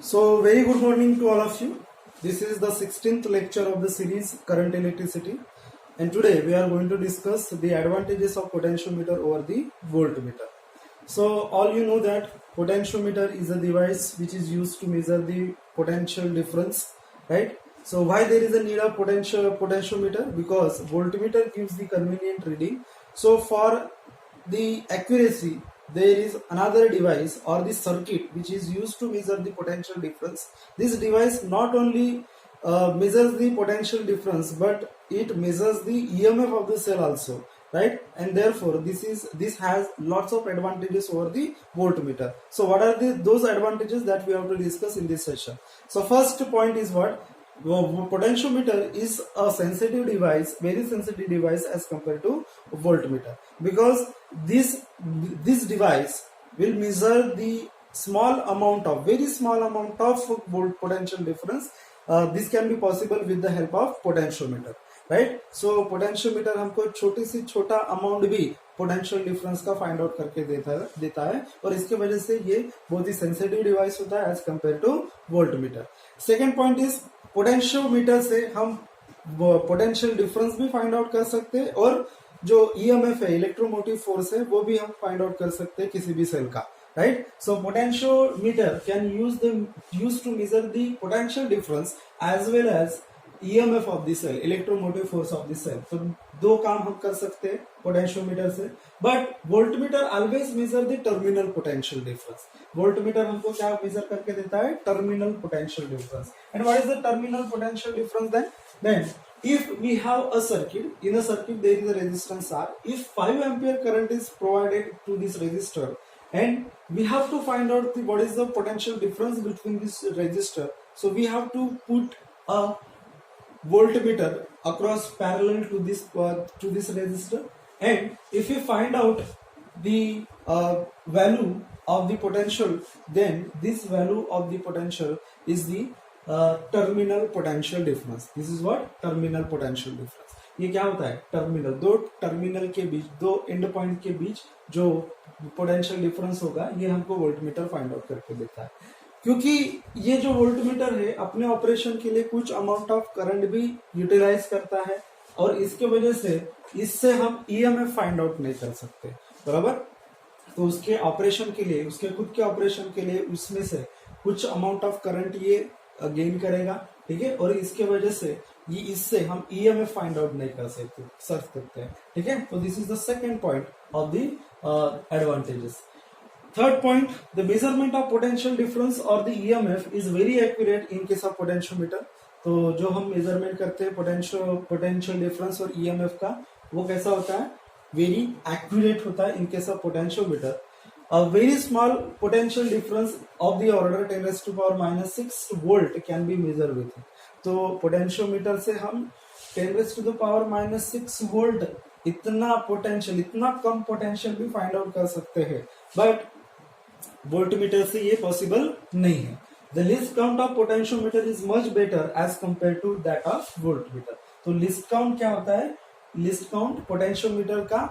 So, very good morning to all of you. This is the 16th lecture of the series Current Electricity, and today we are going to discuss the advantages of potentiometer over the voltmeter. So, all you know that potentiometer is a device which is used to measure the potential difference, right? So, why there is a need of potentiometer? Because voltmeter gives the convenient reading. So, for the accuracy, there is another device or the circuit which is used to measure the potential difference. This device not only measures the potential difference, but it measures the EMF of the cell also, right? And therefore this has lots of advantages over the voltmeter. So what are those advantages that we have to discuss in this session? So first point is what? Potentiometer is a sensitive device, very sensitive device as compared to voltmeter, because this device will measure the very small amount of volt potential difference. This can be possible with the help of potentiometer, right? So potentiometer हमको छोटी सी छोटा amount भी potential difference का find out करके देता है और इसके वजह से ये बहुत ही सेंसिटिव डिवाइस होता है as compare to voltmeter. Second point is potentiometer से हम पोटेंशियल डिफरेंस भी फाइंड आउट कर सकते हैं और जो ईएमएफ है, इलेक्ट्रोमोटिव फोर्स है, वो भी हम फाइंड आउट कर सकते हैं किसी भी सेल का, right? So potentiometer can use to measure the potential difference as well as EMF of the cell, electromotive force of the cell. तो दो काम हम कर सकते हैं पोटेंशियोमीटर से. But voltmeter always measure the terminal potential difference. Voltmeter हमको क्या मेजर करके देता है? Terminal potential difference. And what is the terminal potential difference then? If we have a circuit, in a circuit there is a resistance R. If 5 ampere current is provided to this resistor, and we have to find out what is the potential difference between this resistor, so we have to put a voltmeter across parallel to this resistor, and if we find out the value of the potential, then this value of the potential is the terminal potential difference. This is what? Terminal potential difference. ये क्या होता है? Terminal, दो terminal के बीच, दो and point के बीच जो potential difference होगा, ये हमको वोल्टमीटर फाइंड आउट करके देता है. क्योंकि ये जो वोल्टमीटर है अपने ऑपरेशन के लिए कुछ अमाउंट ऑफ करंट भी यूटिलाइज करता है और इसके वजह से इससे हम ईएमएफ फाइंड आउट नहीं कर सकते, बराबर? तो उसके ऑपरेशन के लिए, उसके खुद के ऑपरेशन के लिए उसमें से कुछ अमाउंट ऑफ करंट ये गेन करेगा, ठीक है? और इसके वजह से ये इससे हम ईएमएफ फाइंड आउट नहीं कर सकते हैं, ठीक है? तो this is the second point of the advantages. Third point, the measurement of potential difference और the EMF is very accurate in case of potentiometer. तो जो हम मेजरमेंट करते हैं पोटेंशियल डिफरेंस और ईएमएफ का, वो कैसा होता है? वेरी एक्यूरेट होता है इन case of potentiometer. A very small potential difference of the order 10 raised to power minus 6 volt can be measured with it. तो पोटेंशियोमीटर से हम 10 raised to the power minus 6 volt इतना पोटेंशियल, इतना कम potential भी find out कर सकते हैं, but voltmeter से ये पॉसिबल नहीं है. The least count of potentiometer is much better as compared to that of voltmeter. तो लिस्ट काउंट क्या होता है? लिस्ट काउंट पोटेंशियोमीटर का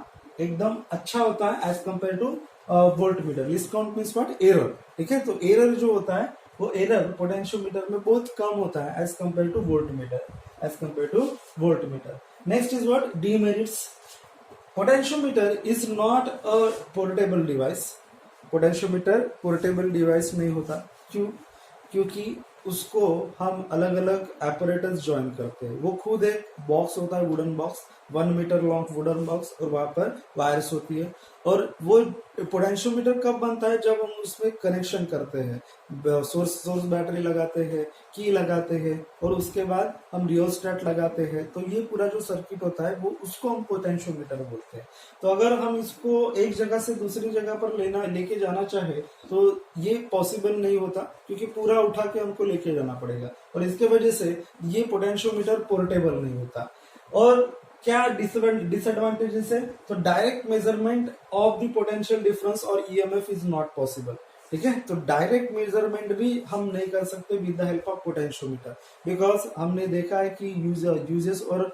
एकदम अच्छा होता है as compare to voltmeter. Least count means what? Error, ठीक है? तो एरर जो होता है वो एरर पोटेंशियोमीटर में बहुत कम होता है as compare to voltmeter. Next is what? Demerits. Potentiometer is not a portable device. Potentiometer portable device नहीं होता. क्यों? क्योंकि उसको हम अलग अलग एपरेटस ज्वाइन करते हैं. वो खुद एक बॉक्स होता है, wooden box, 1 metre long wooden box, और वहां पर वायर्स होती है. और वो पोटेंशियोमीटर कब बनता है? जब हम उसमें कनेक्शन करते हैं, सोर्स बैटरी लगाते हैं, की लगाते हैं, और उसके बाद हम रियोस्टेट लगाते हैं. तो ये पूरा जो सर्किट होता है वो उसको हम पोटेंशियोमीटर बोलते हैं. तो अगर हम इसको एक जगह से दूसरी जगह पर लेके जाना चाहे तो ये पॉसिबल नहीं होता, क्योंकि पूरा उठा के हमको लेके जाना पड़ेगा, और इसके वजह से ये पोटेंशियोमीटर पोर्टेबल नहीं होता. और क्या डिसएडवांटेजेस है? तो direct measurement of the potential difference और ईएमएफ इज नॉट पॉसिबल, ठीक है? तो डायरेक्ट मेजरमेंट भी हम नहीं कर सकते with the help of potentiometer, because हमने देखा है कि यूजेस और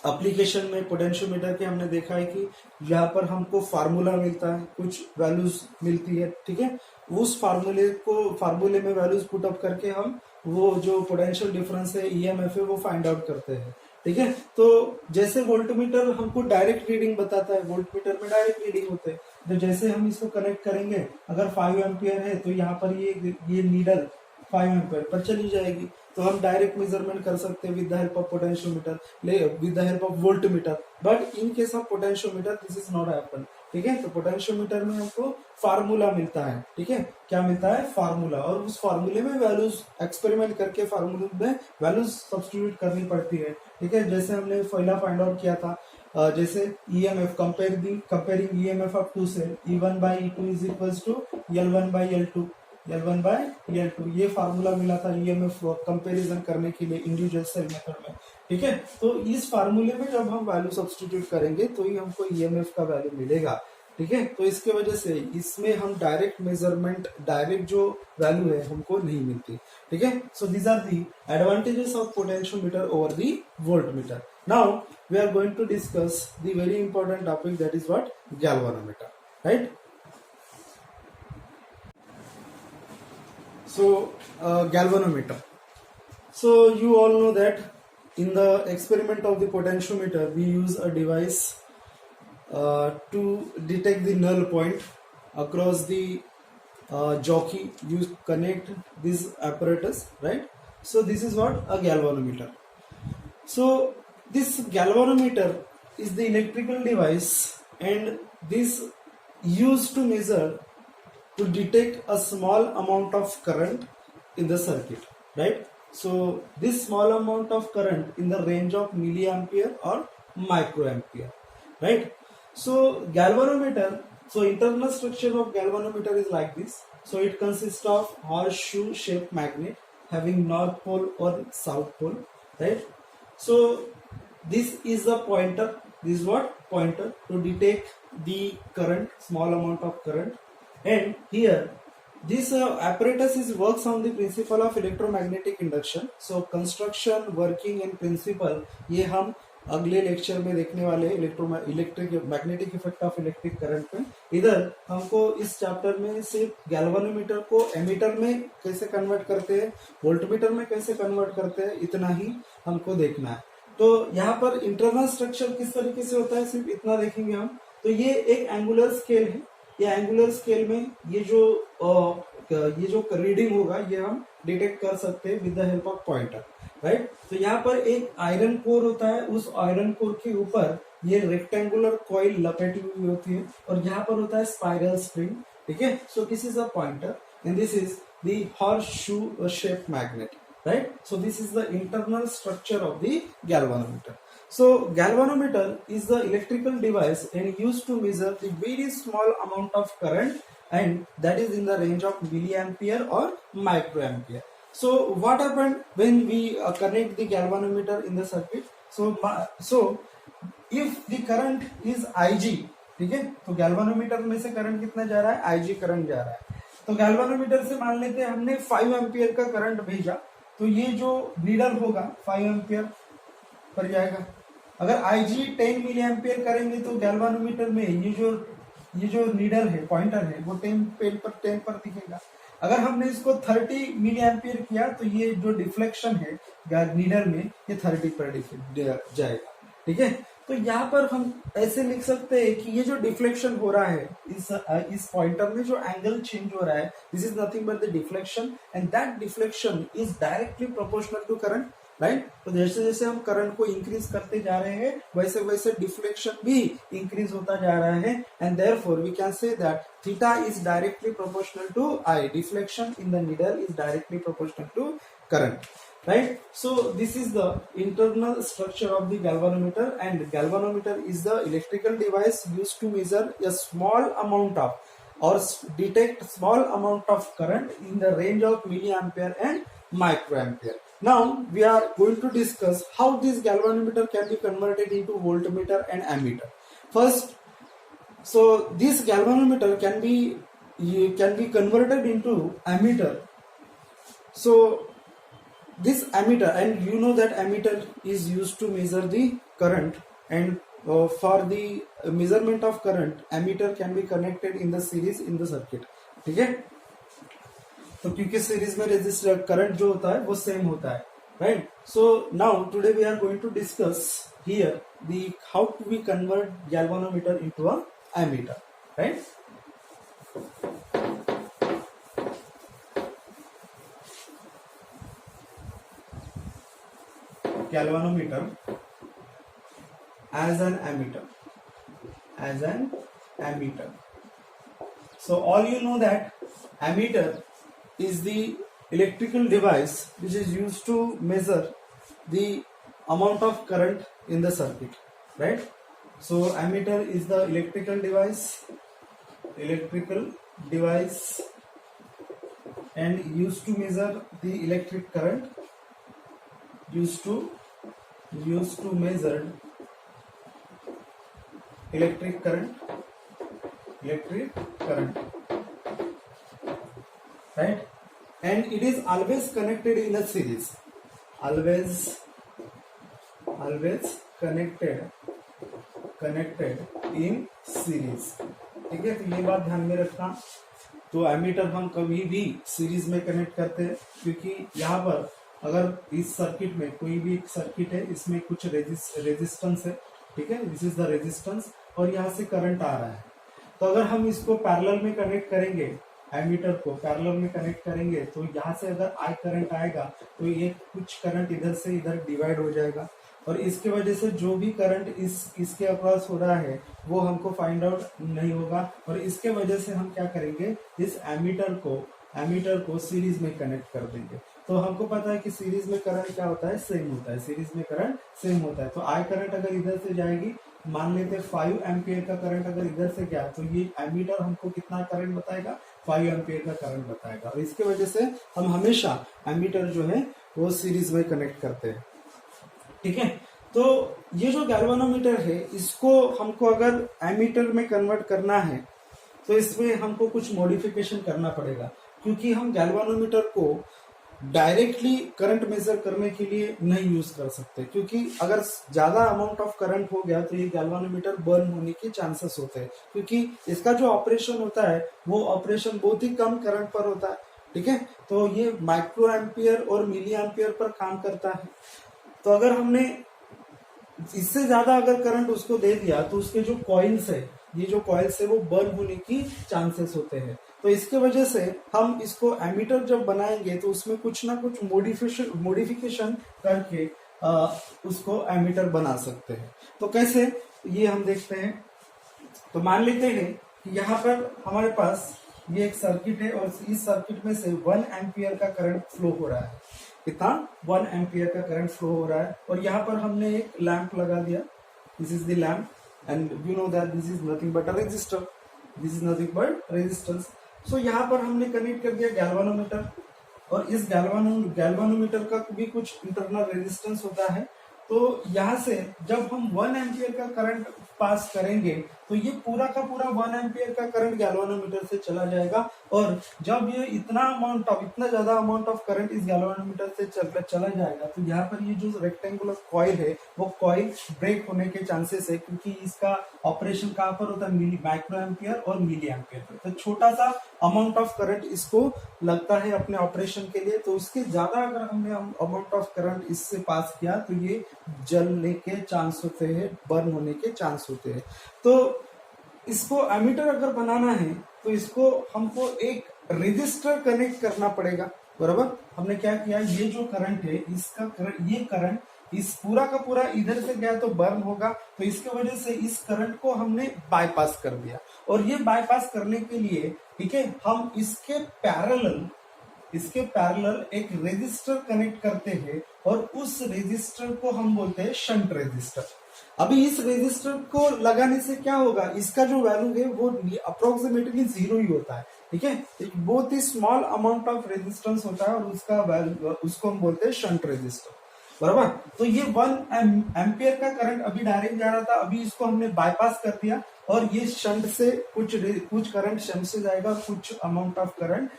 एप्लीकेशन में पोटेंशियोमीटर के हमने देखा है कि यहाँ पर हमको फार्मूला मिलता है, कुछ वैल्यूज मिलती है, ठीक है। उस फार्मूले में वैल्यूज पुट अप करके हम वो जो पोटेंशियल डिफरेंस है, ईएमएफ है, वो फाइंड आउट करते हैं, ठीक है। तो जैसे वोल्टमीटर हमको डायरेक्ट रीडिंग बताता है, वोल्टमीटर में डायरेक्ट रीडिंग होते हैं, तो जैसे हम इसको कनेक्ट करेंगे, अगर 5 एम्पियर है तो यहाँ पर ये नीडल 5 एम्पियर पर चली जाएगी, तो हम डायरेक्ट मेजरमेंट कर सकते हैं with the help of potentiometer, with the help of voltmeter. But in case of potentiometer this is not happen, ठीक है। तो पोटेंशियोमीटर में हमको फार्मूला मिलता है, ठीक है। क्या मिलता है? फार्मूला। और उस फार्मूले में वैल्यूज एक्सपेरिमेंट करके फार्मूले में वैल्यूज सब्स्टिट्यूट करनी पड़ती है, ठीक है। जैसे हमने पहला फाइंड आउट किया था, जैसे EMF comparing EMF of two cell, E1 by E2 is equals to L1 by L2, L1 by L2, ये फार्मूला मिला था ईएमएफ कंपैरिजन करने के लिए इंडिविजुअल सेल मेथड में, ठीक है। तो इस फार्मूले में जब हम वैल्यू सब्स्टिट्यूट करेंगे तो ही हमको ईएमएफ का वैल्यू मिलेगा, ठीक है। तो इसके वजह से इसमें हम डायरेक्ट मेजरमेंट, डायरेक्ट जो वैल्यू है हमको नहीं मिलती, ठीक है। So these are the advantages of potentiometer over the voltmeter. Now we are going to discuss the very important topic, that is what? Galvanometer, right. So galvanometer. So you all know that in the experiment of the potentiometer we use a device to detect the null point across the jockey. You connect this apparatus, right? So this is what? A galvanometer. So this galvanometer is the electrical device, and this used to measure, to detect a small amount of current in the circuit, right? So this small amount of current in the range of milliampere or microampere, right? So galvanometer, so internal structure of galvanometer is like this. So it consists of horseshoe shaped magnet having north pole or south pole, right? So this is the pointer. This is what? Pointer to detect the current, small amount of current. And here this apparatus works on the principle of electromagnetic induction. So construction, working and principle ये हम अगले lecture में देखने वाले electric magnetic effect of electric current में। इधर हमको इस चैप्टर में सिर्फ गैल्वानोमीटर को एमीटर में कैसे कन्वर्ट करते हैं, वोल्टमीटर में कैसे कन्वर्ट करते हैं, इतना ही हमको देखना है। तो यहाँ पर इंटरनल स्ट्रक्चर किस तरीके से होता है, सिर्फ इतना देखेंगे हम। तो ये एक एंगुलर स्केल है, ये एंगुलर स्केल में ये जो रीडिंग होगा ये हम डिटेक्ट कर सकते हैं with the help of pointer, right. तो यहाँ पर एक आयरन कोर होता है, उस आयरन कोर के ऊपर ये रेक्टेंगुलर कॉइल लपेटी हुई होती है, और यहाँ पर होता है स्पाइरल स्प्रिंग, ठीक है। सो this is a pointer and this is the horseshoe shape magnet, right? So this is the internal structure of the galvanometer. So galvanometer is the electrical device and used to measure the very small amount of current, and that is in the range of milliampere or microampere. So what happened when we connect the galvanometer in the circuit? So if the current is Ig, ठीक है, तो galvanometer में से current कितना जा रहा है? Ig current जा रहा है। तो गैल्वानोमीटर से मान लेते हैं हमने 5 एम्पियर का करंट भेजा, तो ये जो नीडल होगा 5 एम्पियर पर जाएगा। अगर Ig 10 मिली एम्पियर करेंगे तो गैल्वानोमीटर में ये जो नीडल है, पॉइंटर है, वो 10 पर दिखेगा। अगर हमने इसको 30 मिली एम्पियर किया तो ये जो डिफ्लेक्शन है नीडल में ये 30 पर जाएगा, ठीक है। तो यहाँ पर हम ऐसे लिख सकते हैं कि ये जो डिफ्लेक्शन हो रहा है इस पॉइंटर में, जो एंगल चेंज हो रहा है, this is nothing but the deflection, and that deflection is directly proportional to current, right. तो जैसे जैसे हम करंट को इंक्रीज करते जा रहे हैं वैसे वैसे डिफ्लेक्शन भी इंक्रीज होता जा रहा है, and therefore we can say that theta is directly proportional to I, deflection in the needle is directly proportional to current, right? So this is the internal structure of the galvanometer, and galvanometer is the electrical device used to measure a small amount of or detect small amount of current in the range of milliampere and microampere. Now we are going to discuss how this galvanometer can be converted into voltmeter and ammeter. First, so this galvanometer can be converted into ammeter. So this ammeter, and you know that ammeter is used to measure the current, and for the measurement of current, ammeter can be connected in the series in the circuit. ठीक है, तो क्योंकि series में resistor current जो होता है वो same होता है, right. So now today we are going to discuss here the how to we convert galvanometer into a ammeter, right. Galvanometer as an ammeter. So all you know that ammeter is the electrical device which is used to measure the amount of current in the circuit, right. So ammeter is the electrical device and used to measure the electric current, used to measure electric current, right. And it is always connected in a series, always connected in series. ठीक है, तो ये बात ध्यान में रखना. तो ammeter हम कभी भी सीरीज में कनेक्ट करते हैं, क्योंकि यहाँ पर अगर इस सर्किट में कोई भी एक सर्किट है, इसमें कुछ रेजिस्टेंस है, ठीक है, दिस इज द रेजिस्टेंस, और यहाँ से करंट आ रहा है. तो अगर हम इसको पैरेलल में कनेक्ट करेंगे, एमीटर को पैरेलल में कनेक्ट करेंगे, तो यहाँ से अगर आई करंट आएगा तो ये कुछ करंट इधर से इधर डिवाइड हो जाएगा, और इसके वजह से जो भी करंट इसके अक्रॉस हो रहा है वो हमको फाइंड आउट नहीं होगा. और इसके वजह से हम क्या करेंगे, इस एमीटर को सीरीज में कनेक्ट कर देंगे. तो हमको पता है कि सीरीज में करंट क्या होता है, सेम होता है. सीरीज में करंट सेम होता है. तो आई करंट अगर इधर से जाएगी, मान लेते 5 एम्पियर का करंट अगर इधर से गया, तो ये एमीटर हमको कितना करंट बताएगा, 5 एम्पियर का करंट बताएगा. और इसके वजह से हम हमेशा एमीटर जो है वो सीरीज में कनेक्ट करते हैं, ठीक है. तो ये जो गैल्वानोमीटर है, इसको हमको अगर एमीटर में कन्वर्ट करना है तो इसमें हमको कुछ मॉडिफिकेशन करना पड़ेगा, क्योंकि हम गैल्वानोमीटर को डायरेक्टली करंट मेजर करने के लिए नहीं यूज कर सकते, क्योंकि अगर ज्यादा अमाउंट ऑफ करंट हो गया तो ये गैल्वानोमीटर बर्न होने के चांसेस होते हैं, क्योंकि इसका जो ऑपरेशन होता है वो ऑपरेशन बहुत ही कम करंट पर होता है, ठीक है. तो ये माइक्रो एम्पियर और मिली एम्पियर पर काम करता है. तो अगर हमने इससे ज्यादा अगर करंट उसको दे दिया तो उसके जो कॉइल्स है, ये जो कॉइल्स है वो बर्न होने की चांसेस होते हैं. तो इसके वजह से हम इसको एमीटर जब बनाएंगे तो उसमें कुछ ना कुछ मॉडिफिकेशन करके उसको एमीटर बना सकते हैं. तो कैसे, ये हम देखते हैं. तो मान लेते हैं कि यहाँ पर हमारे पास ये एक सर्किट है, और इस सर्किट में से 1 एम्पियर का करंट फ्लो हो रहा है. कितना, 1 एम्पियर का करंट फ्लो हो रहा है. और यहाँ पर हमने एक लैंप लगा दिया, this is the lamp, and you know that this is nothing but a resistor, this is nothing but resistance. So यहाँ पर हमने कनेक्ट कर दिया गैल्वानोमीटर, और इस गैल्वानोमीटर का भी कुछ इंटरनल रेजिस्टेंस होता है. तो यहाँ से जब हम 1 एम्पियर का करंट पास करेंगे तो ये पूरा का पूरा 1 एम्पियर का करंट गैल्वानोमीटर से चला जाएगा. और जब ये इतना ज्यादा अमाउंट ऑफ करंट इस गैल्वानोमीटर से चला जाएगा, तो यहाँ पर ये जो रेक्टेंगुलर कॉइल है वो कॉइल ब्रेक होने के चांसेस है, क्योंकि इसका ऑपरेशन कहाँ पर होता है, माइक्रो एम्पियर और मिली एम्पियर पर. तो छोटा सा अमाउंट ऑफ करंट इसको लगता है अपने ऑपरेशन के लिए. तो इसके ज्यादा अगर हमने अमाउंट ऑफ करंट इससे पास किया तो ये जलने के चांस होते हैं, बर्न होने के चांस होते हैं. तो इसको एमीटर अगर बनाना है तो इसको हमको एक रेजिस्टर कनेक्ट करना पड़ेगा, बराबर. हमने क्या किया, ये जो करंट है इसका ये करंट इस पूरा का पूरा इधर से गया तो बर्न होगा. तो इसके वजह से इस करंट को हमने बाईपास कर दिया. और ये बाईपास करने के लिए, ठीक है, हम इसके पैरेलल एक रेजिस्टर कनेक्ट करते हैं, और उस रेजिस्टर को हम बोलते हैं शंट रेजिस्टर. अभी इस रेजिस्टर को लगाने से क्या होगा, इसका जो वैल्यू है वो अप्रोक्सीमेटली 0 ही होता है, ठीक है. एक बहुत ही स्मॉल अमाउंट ऑफ रेजिस्टेंस होता है, और उसका वैल्यू उसको हम बोलते हैं शंट रेजिस्टर. बराबर। तो ये 1 एम्पियर का करंट अभी डायरेक्ट जा रहा था, अभी इसको हमने बाईपास कर दिया और ये शंट से कुछ करंट शंट से जाएगा, कुछ अमाउंट ऑफ करंट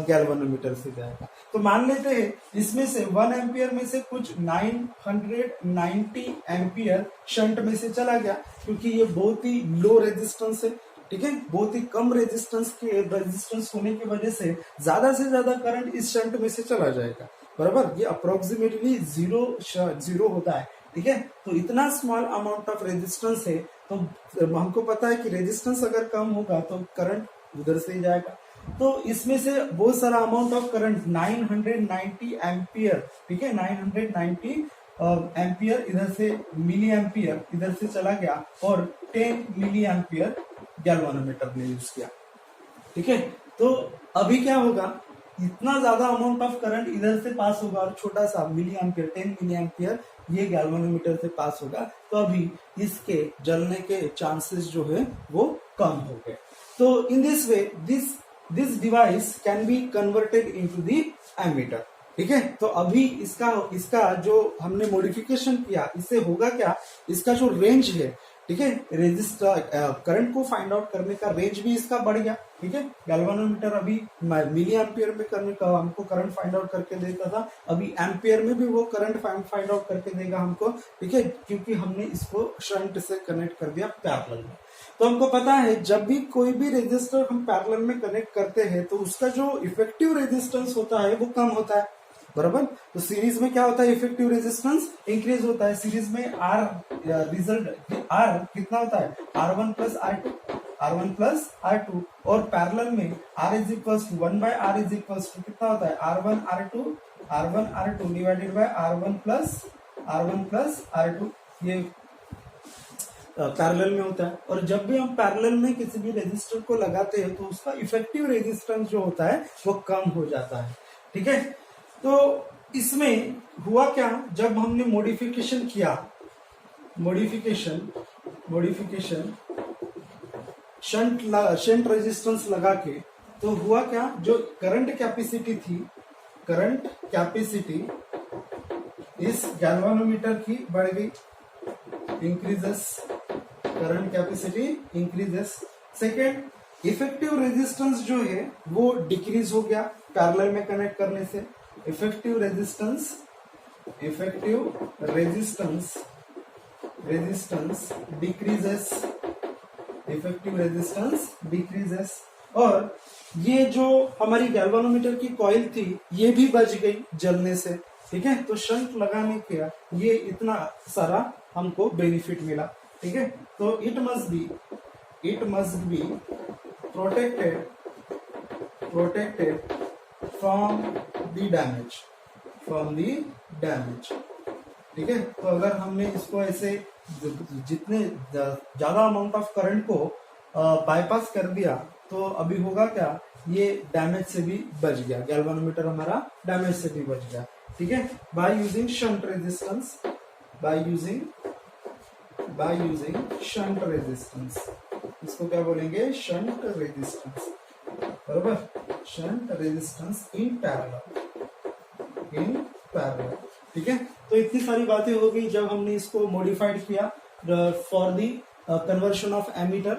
गैल्वेनोमीटर से जाएगा। तो मान लेते हैं इसमें से 1 एम्पियर में से कुछ 990 एम्पियर शंट में से चला गया, क्योंकि ये बहुत ही लो रेजिस्टेंस है, ठीक है, बहुत ही कम रेजिस्टेंस होने की वजह से ज्यादा करंट इस शंट में से चला जाएगा, बराबर। ये अप्रोक्सीमेटली जीरो होता है, ठीक है। तो इतना स्मॉल अमाउंट ऑफ रेजिस्टेंस है, तो हमको पता है कि रेजिस्टेंस अगर कम होगा तो करंट उधर से ही जाएगा। तो इसमें से बहुत सारा अमाउंट ऑफ करंट 990 एम्पियर, ठीक है, 990 एम्पियर इधर से मिली एम्पियर इधर से चला गया और 10 मिली एम्पियर गैल्वेनोमीटर ने यूज किया, ठीक है। तो अभी क्या होगा, इतना ज्यादा अमाउंट ऑफ करंट इधर से पास होगा और छोटा सा मिली एम्पियर 10 मिली एम्पियर ये गैल्वेनोमीटर से पास होगा, तो अभी इसके जलने के चांसेस जो है वो कम हो गए। तो in this way this device can be converted into the ammeter, ठीक है। तो अभी इसका जो हमने मॉडिफिकेशन किया, इससे होगा क्या, इसका जो रेंज है, ठीक है, रेजिस्टर करंट को फाइंड आउट करने का रेंज भी इसका बढ़ गया, ठीक है। गैल्वेनोमीटर अभी मिली एम्पियर में करने का हमको करंट फाइंड आउट करके देता था, अभी एम्पियर में भी वो करंट फाइंड आउट करके देगा हमको, ठीक है, क्योंकि हमने इसको शंट से कनेक्ट कर दिया पैरेलल में। तो हमको पता है जब भी कोई भी रेजिस्टर हम पैरेलल में कनेक्ट करते हैं तो उसका जो इफेक्टिव रेजिस्टेंस होता है वो कम होता है, बराबर। तो सीरीज में क्या होता है, इफेक्टिव रेजिस्टेंस इंक्रीज होता है। सीरीज में आर कितना होता है, R1 प्लस R2, और पैरेलल में R is equals to 1/R is equals to कितना होता है, R1 R2 divided by R1 plus R2, ये पैरेलल में होता है। और जब भी हम पैरेलल में किसी भी रेजिस्टर को लगाते हैं तो उसका इफेक्टिव रेजिस्टेंस जो होता है वो कम हो जाता है, ठीक है। तो इसमें हुआ क्या, जब हमने मॉडिफिकेशन किया, मॉडिफिकेशन शंट रेजिस्टेंस लगा के, तो हुआ क्या, जो करंट कैपेसिटी इस गैल्वेनोमीटर की बढ़ गई, increases, current capacity increases. Second, effective resistance जो है वो डिक्रीज हो गया पैरेलल में कनेक्ट करने से। इफेक्टिव रेजिस्टेंस डिक्रीजेस, और ये जो हमारी गैल्वेनोमीटर की कॉइल थी ये भी बच गई जलने से, ठीक है। तो शंट लगाने का ये इतना सारा हमको बेनिफिट मिला, ठीक है। तो it must be protected from the damage, ठीक है। तो अगर हमने इसको ऐसे जितने ज्यादा अमाउंट ऑफ करंट को बाईपास कर दिया तो अभी होगा क्या, ये डैमेज से भी बच गया, गैल्वेनोमीटर हमारा डैमेज से भी बच गया, ठीक है। बाय यूजिंग शंट रेजिस्टेंस, इसको क्या बोलेंगे, शंट रेजिस्टेंस, बराबर, शंट रेजिस्टेंस इन पैरेलल, ठीक है। तो इतनी सारी बातें हो गई जब हमने इसको मॉडिफाइड किया for the conversion of ammeter.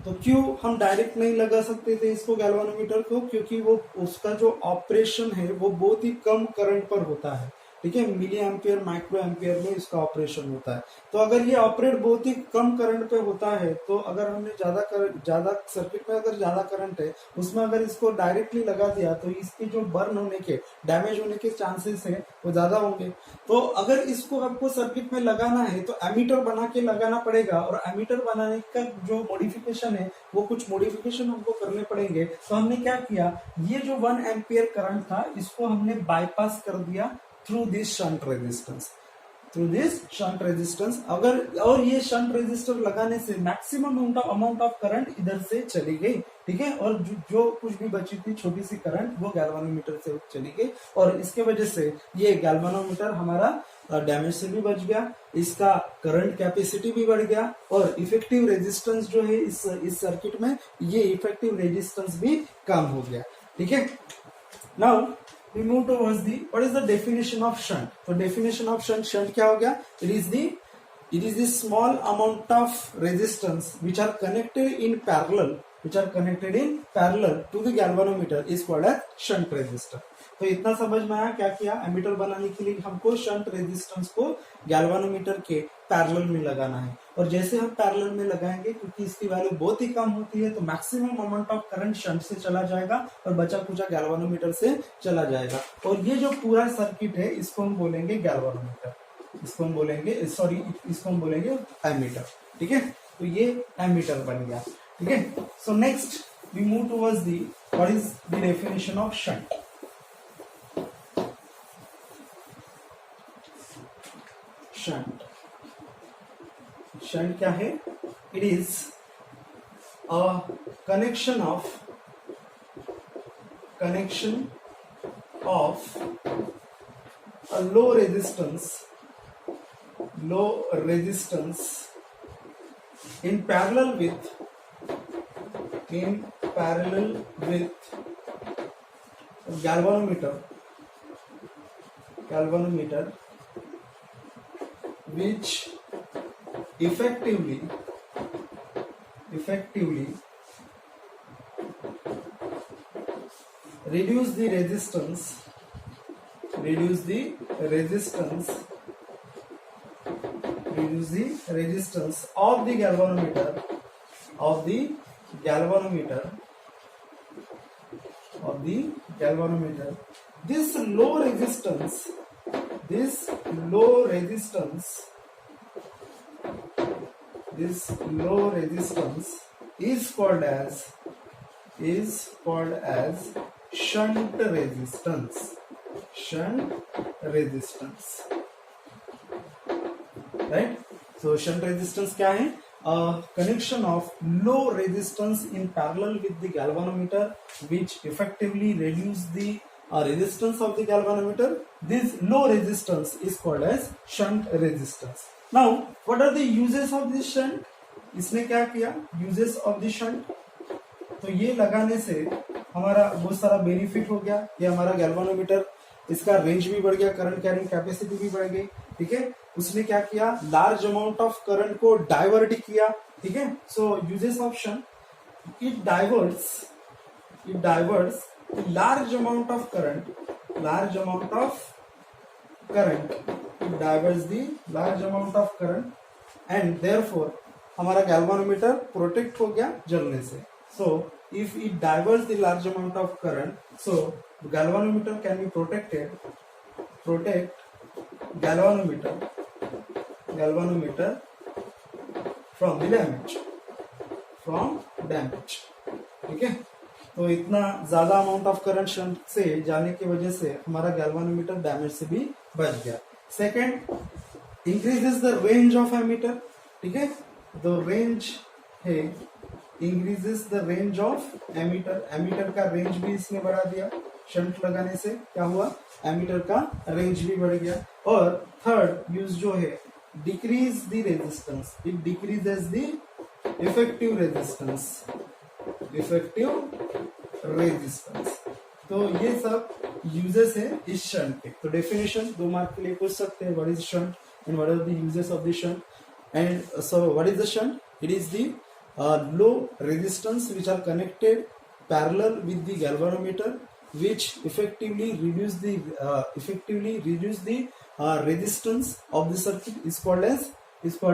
तो क्यों हम डायरेक्ट नहीं लगा सकते थे इसको गैल्वेनोमीटर को, क्योंकि वो उसका जो ऑपरेशन है वो बहुत ही कम करंट पर होता है, ठीक है, मिली एम्पियर माइक्रो एम्पियर में इसका ऑपरेशन होता है। तो अगर ये ऑपरेट बहुत ही कम करंट पे होता है, तो अगर हमने ज्यादा सर्किट में अगर ज्यादा करंट है उसमें अगर इसको डायरेक्टली लगा दिया तो इसके जो बर्न होने के, डैमेज होने के चांसेस है वो ज्यादा होंगे। तो अगर इसको आपको सर्किट में लगाना है तो एमीटर बना के लगाना पड़ेगा, और एमीटर बनाने का जो मॉडिफिकेशन है वो कुछ मॉडिफिकेशन हमको करने पड़ेंगे। तो हमने क्या किया, ये जो 1 एम्पियर करंट था इसको हमने बाईपास कर दिया थ्रू दिस शंट रेजिस्टेंस, अगर और ये शंट रेजिस्टर लगाने से मैक्सिमम अमाउंट ऑफ करंट इधर से चली गई, ठीक है, और जो कुछ भी बची थी छोटी सी करंट वो गैल्वेनोमीटर से चली गई, और इसके वजह से ये गैल्वेनोमीटर हमारा डैमेज से भी बच गया, इसका करंट कैपेसिटी भी बढ़ गया, और इफेक्टिव रेजिस्टेंस जो है इस सर्किट में, ये इफेक्टिव रेजिस्टेंस भी कम हो गया, ठीक है। Now we move towards the what is the definition of shunt. तो definition of shunt क्या हो गया? It is the small amount of resistance which are connected in parallel to the galvanometer is called as shunt resistor. तो इतना समझ में आया क्या किया? एमीटर बनाने के लिए हमको शंट रेजिस्टेंस को गैल्वानोमीटर के पैरेलल में लगाना है, और जैसे हम पैरेलल में लगाएंगे, क्योंकि इसकी वैल्यू बहुत ही कम होती है, तो maximum amount of current shunt से चला जाएगा और बचा कुचा गैल्वानोमीटर से चला जाएगा। और ये जो पूरा सर्किट है इसको हम बोलेंगे गैल्वानोमीटर, इसको हम बोलेंगे एमीटर। ठीक है, तो ये एमीटर बन गया। ठीक है, so next we move towards the what is the definition of shunt. Shunt क्या है? It is a connection of a low resistance in parallel with galvanometer which effectively reduce the resistance of the galvanometer. This low resistance is called as shunt resistance. Right? So shunt resistance क्या है? Connection of low resistance in parallel with the galvanometer which effectively reduce the resistance of the galvanometer. This low resistance is called as shunt resistance. Now what are the uses of this shunt? इसने क्या किया? Uses of the shunt, तो ये लगाने से हमारा बहुत सारा बेनिफिट हो गया। ये हमारा गैल्वानोमीटर, इसका रेंज भी बढ़ गया, करंट कैरिंग कैपेसिटी भी बढ़ गई। ठीक है, उसने क्या किया? लार्ज अमाउंट ऑफ करंट को डाइवर्ट किया। ठीक है, so uses of shunt, it diverts large amount of current, it diverts the large amount of current and therefore हमारा गैल्वानोमीटर प्रोटेक्ट हो गया जलने से। So if it diverts the large amount of current, so galvanometer can be protect galvanometer from the damage। ठीक है, तो इतना ज्यादा अमाउंट ऑफ करंट शंट से जाने की वजह से हमारा गैल्वानोमीटर डैमेज से भी बच गया। Second, increases the range of ammeter. ठीक है, द रेंज है increases the range of ammeter का रेंज भी इसने बढ़ा दिया। शंट लगाने से क्या हुआ? एमीटर का रेंज भी बढ़ गया। और थर्ड यूज जो है, decrease the resistance, it decreases the effective resistance. तो ये सब यूजेस है इस शंट के। तो डेफिनेशन 2 मार्क के लिए पूछ सकते हैं, what is shunt and what are the uses of the shunt. And so what is the shunt? It is the low resistance which are connected parallel with the galvanometer which effectively reduce the resistance of the circuit is called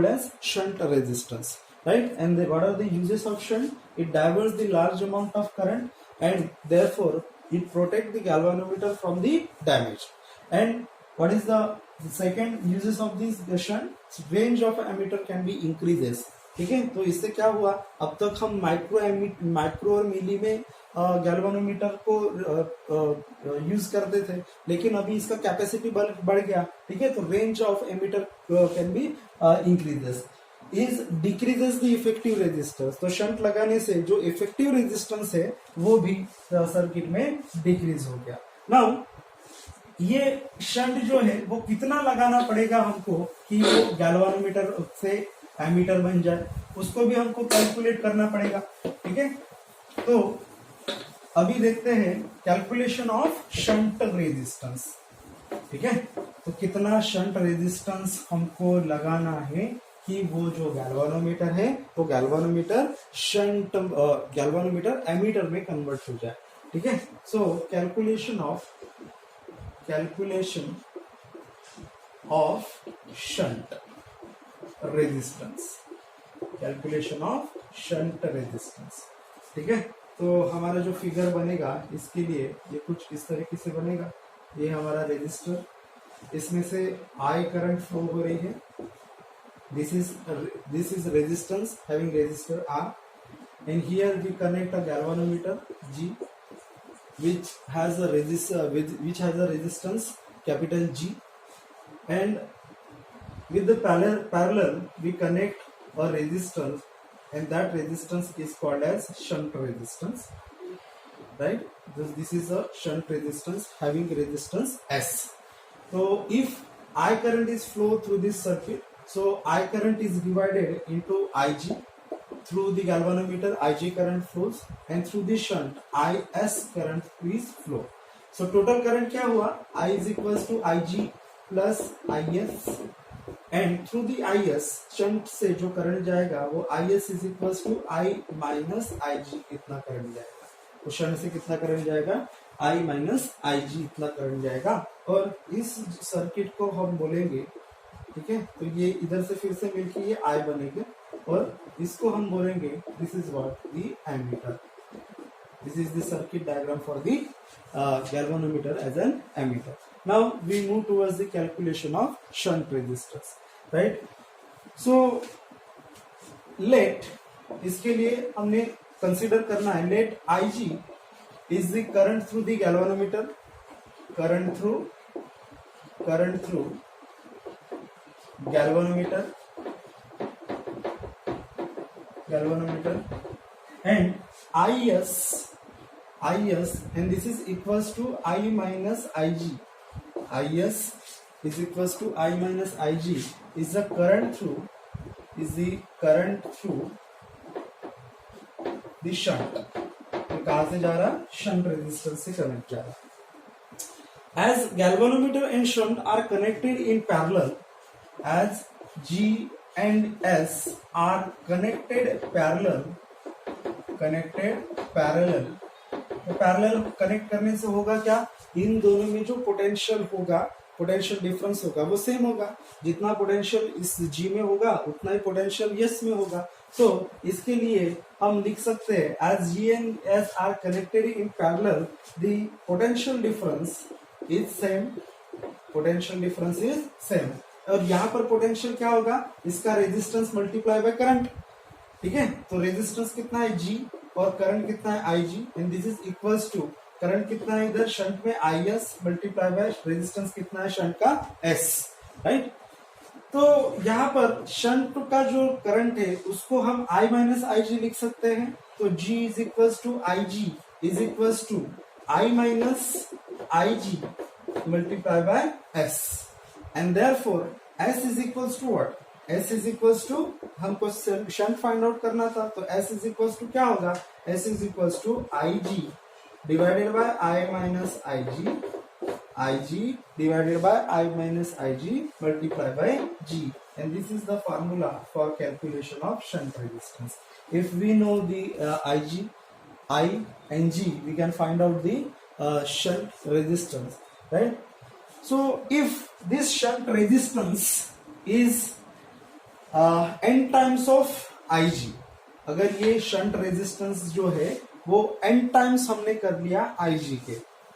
as shunt resistance, right? And what are the uses of shunt? It diverts the large amount of current and therefore it protect the galvanometer from the damage. And what is the second uses of this shunt? Range of ammeter can be increases। ठीक है, तो इससे क्या हुआ? अब तक हम micro और मिली में गैल्वानोमीटर को यूज करते थे, लेकिन अभी इसका कैपेसिटी बढ़ गया। ठीक है, तो range of ammeter can be increases, is decreases the effective resistance. तो शंट लगाने से जो इफेक्टिव रेजिस्टेंस है वो भी सर्किट में डिक्रीज हो गया। नाउ ये शंट जो है वो कितना लगाना पड़ेगा हमको कि वो गैल्वानोमीटर से एमीटर बन जाए, उसको भी हमको कैलकुलेट करना पड़ेगा। ठीक है, तो अभी देखते हैं कैलकुलेशन ऑफ शंट रेजिस्टेंस। ठीक है, तो कितना शंट रेजिस्टेंस हमको लगाना है कि वो जो गैल्वानोमीटर है वो गैल्वानोमीटर शंट गैल्वानोमीटर एमीटर में कन्वर्ट हो जाए। ठीक है, so calculation of shunt resistance, calculation of shunt resistance. ठीक है, तो हमारा जो फिगर बनेगा इसके लिए ये कुछ इस तरीके से बनेगा। ये हमारा रेजिस्टर, इसमें से आई करंट फ्लो हो रही है। This is resistance having resistor R and here we connect a galvanometer G which has a resistance capital G, and with the parallel we connect a resistance, and that resistance is called as shunt resistance, right? This is a shunt resistance having resistance S. So if I current is flow through this circuit, so I current is divided into Ig. Through the galvanometer Ig current flows and through the shunt Is current is flow. So total current क्या हुआ? I is equals to Ig plus Is, and through the Is shunt से जो current जाएगा वो Is is equals to I minus Ig, इतना current जाएगा। तो shunt से कितना करंट जाएगा? I minus Ig इतना करंट जाएगा। और इस सर्किट को हम बोलेंगे, ठीक है, तो ये इधर से फिर से मिलके ये I बनेगा और इसको हम बोलेंगे this is what the ammeter. This is the circuit diagram for the galvanometer as an ammeter. Now we move towards the calculation of shunt resistance, right? So let, इसके लिए हमने कंसीडर करना है let Ig is the current through the galvanometer, current through galvanometer, and Is, and this is equals to I minus Ig. Is equals to I minus Ig is the current through the shunt. तो कहां से जा रहा? Shunt resistance से connect जा रहा। As galvanometer and shunt are connected in parallel, as G and S are connected parallel, तो parallel connect करने से होगा क्या? इन दोनों में जो पोटेंशियल होगा, पोटेंशियल डिफरेंस होगा वो सेम होगा। जितना पोटेंशियल इस G में होगा उतना ही पोटेंशियल S में होगा। तो इसके लिए हम लिख सकते हैं as G and S are connected in parallel, the potential difference is same, और यहाँ पर पोटेंशियल क्या होगा? इसका रेजिस्टेंस मल्टीप्लाई बाय करंट। ठीक है, तो रेजिस्टेंस कितना है G और करंट कितना है Ig, and this is equals to current कितना है इधर शंट में Is मल्टीप्लाई बाय रेजिस्टेंस कितना है शंट का S, राइट? तो यहाँ पर शंट का जो करंट है उसको हम I माइनस Ig लिख सकते हैं। तो G is equals to Ig is equals to I minus Ig multiply by S, and therefore S is equals to what? S is equals to, हमको शंट फाइंड आउट करना था, तो S is equals to क्या होगा? S is equals to Ig divided by I minus Ig divided by I minus Ig multiplied by G, and this is the formula for calculation of shunt resistance. If we know the Ig, I and G, we can find out the shunt resistance, right? So if this shunt resistance is n times of Ig, अगर ये shunt resistance जो है वो n times हमने कर लिया Ig के,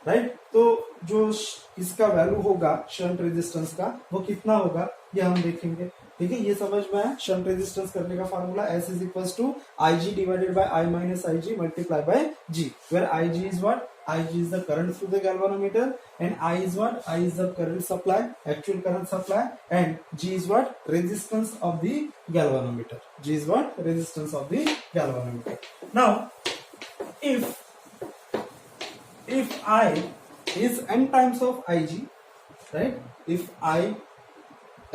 right? तो जो इसका वैल्यू होगा शंट रेजिस्टेंस का वो कितना होगा ये हम देखेंगे। ठीक है, ये समझ में आया? शंट रेजिस्टेंस करने का formula S is equals to Ig divided by I minus Ig multiply by G, where Ig is what? Ig is the current through the galvanometer, and I is what? I is the current supply, actual current supply, and G is what? Resistance of the galvanometer. G is what? Resistance of the galvanometer. Now, if I is n times of Ig, right? If I,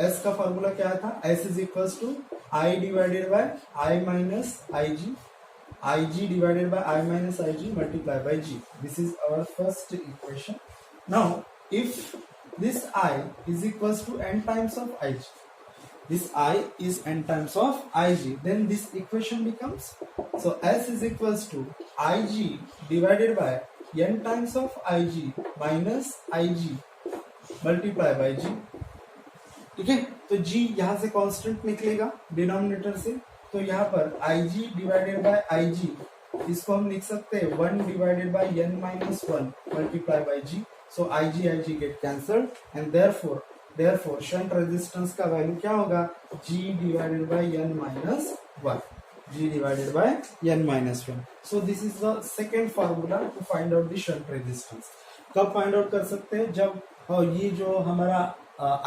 S का formula क्या था? S is equals to I divided by I minus Ig. Ig divided by I minus Ig multiplied by G. This is our first equation. Now if this I is equals to n times of Ig, this I is n times of Ig, then this equation becomes, so S is equals to Ig divided by n times of Ig minus Ig multiplied by G. ठीक है, तो G यहाँ से constant निकलेगा denominator से, तो यहाँ पर Ig डिवाइडेड बाय Ig इसको हम लिख सकते हैं 1 divided by n minus 1 multiply by G. So Ig get cancelled and therefore shunt resistance का वैल्यू क्या होगा, G divided bye n minus 1. G divided by n minus 1. So this is the second formula to find out the shunt resistance. कब find out कर सकते हैं, जब ये जो हमारा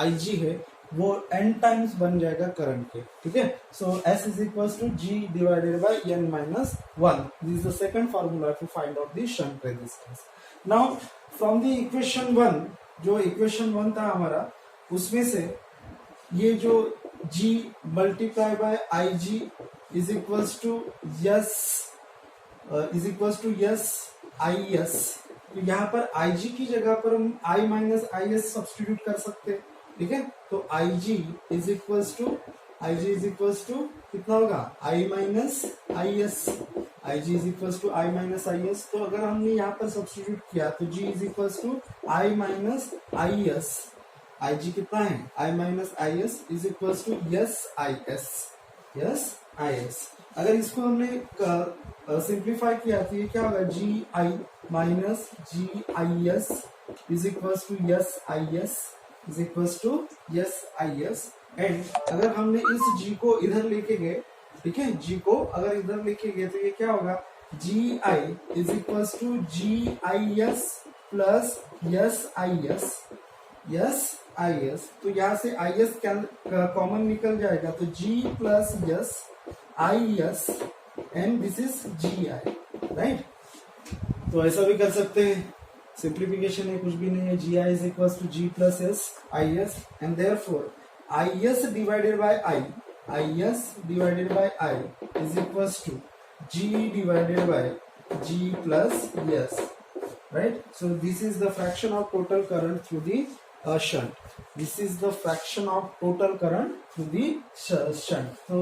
Ig है वो n टाइम्स बन जाएगा करंट के. ठीक है, सो S is equals to G divided by n minus 1. This is the second formula to find out the shunt resistance. Now from the equation 1, जो equation 1 था हमारा, उसमें से ये जो G multiply by Ig is equals to yes IS. तो यहाँ पर Ig की जगह पर हम I माइनस IS सब्स्टिट्यूट कर सकते हैं. ठीक है, तो Ig इज इक्वल्स टू कितना होगा, I minus IS. Ig is equals to I minus IS. तो अगर हमने यहाँ पर सब्स्टिट्यूट किया तो G is equals to I minus IS. Ig कितना है, I minus IS is equals to S IS. अगर इसको हमने सिंप्लीफाई किया तो ये क्या होगा, GI minus GIS is equals to S IS. And अगर हमने इस G को इधर लेके गए, ठीक है, G को अगर इधर लेके गए तो ये क्या होगा, GI is equals to GIS plus S IS. तो यहाँ से IS कॉमन निकल जाएगा, तो G plus S IS and this is GI. Right, तो ऐसा भी कर सकते हैं, सिंप्लीफिकेशन है, कुछ भी नहीं है. GI is equals to G plus S IS and therefore IS divided by I is equals to G divided by G plus S. Right, so this is the fraction of total current through the shunt. This is the fraction of total current through the shunt. So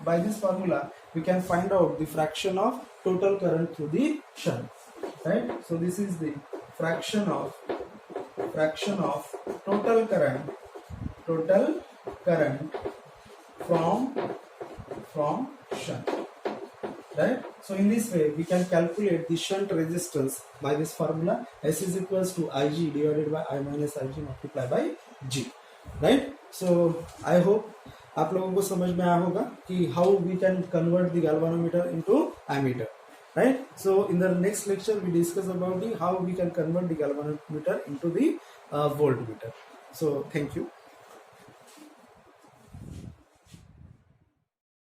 by this formula we can find out the fraction of total current through the shunt. Right, so this is the fraction of total current from shunt. Right, so in this way we can calculate the shunt resistance by this formula. S is equals to Ig divided by I minus Ig multiplied by G. Right, so I hope आप लोगों को समझ में आया होगा कि how we can convert the galvanometer into ammeter. Right, so in the next lecture we discuss about the how we can convert the galvanometer into the voltmeter. So thank you.